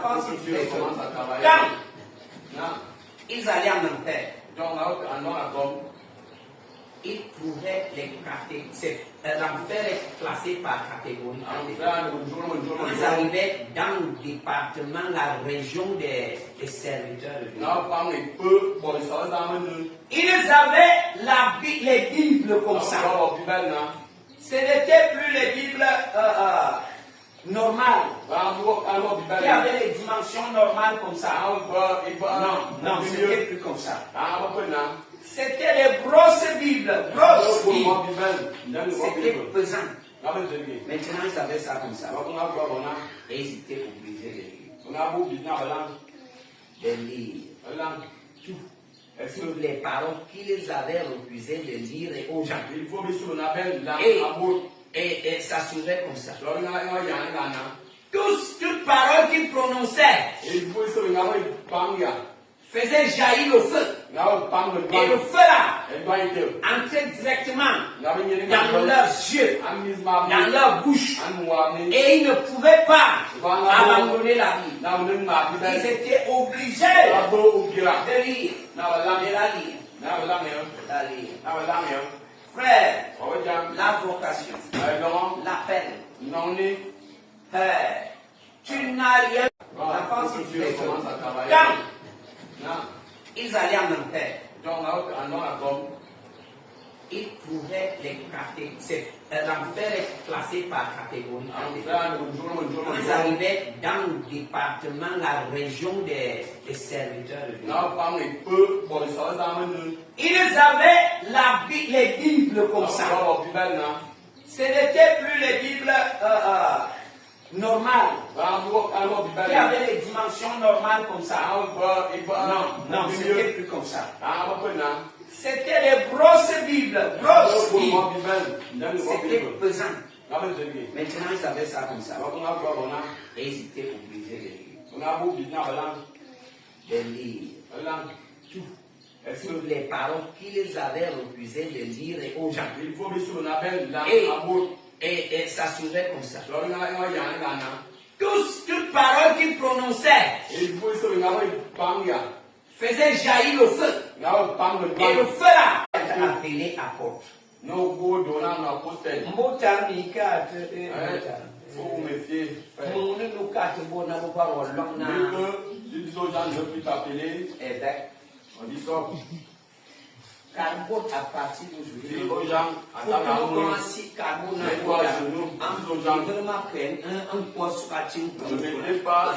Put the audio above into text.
L'enfant, c'est Dieu commence à travailler. Quand ils allaient en enfer, ils trouvaient les catégories. L'enfer est classé par catégorie. Ils arrivaient dans le département, la région des serviteurs de Dieu. Ils avaient les Bibles comme ça. Ce n'était plus les Bibles normales, qui avaient les dimensions normales comme ça. Non, c'était plus comme ça. C'était les grosses Bibles, C'était pesant. Maintenant, ils avaient ça comme ça. Et ils étaient obligés de lire tout. Sur les paroles qu'ils avaient refusé de lire aux gens. Et s'assurer comme ça. Toute parole qu'ils prononçaient faisait jaillir le feu. Et le feu là entrait directement dans leurs yeux, dans leur bouche. Et ils ne pouvaient pas abandonner la vie. Ils étaient obligés de lire, la lire. Frère, la vocation, l'appel. Tu n'as rien. L'enfant, c'est quand ils allaient en enfer, ils trouvaient les catégories. L'enfer est classé par catégorie. Ils arrivaient dans le département, la région des serviteurs de Dieu. Ils avaient les Bibles comme ça. Ce n'était plus les Bibles normales, qui avaient les dimensions normales comme ça. Non, c'était plus comme ça. C'était les grosses Bibles, C'était pesant. Maintenant, ils avaient ça comme ça. Et ils étaient obligés de lire tout. Sur les paroles qu'ils avaient refusé de lire aux gens. Et s'assurer comme ça. Toute parole qu'ils prononçaient faisait jaillir le feu. Et le feu là appelé apôtre. Faut vous méfier, frère. Dès que ils aux gens ne veulent plus t'appeler, on dit ça. Carbone à partir d'aujourd'hui. Dis aux gens, ne mettez pas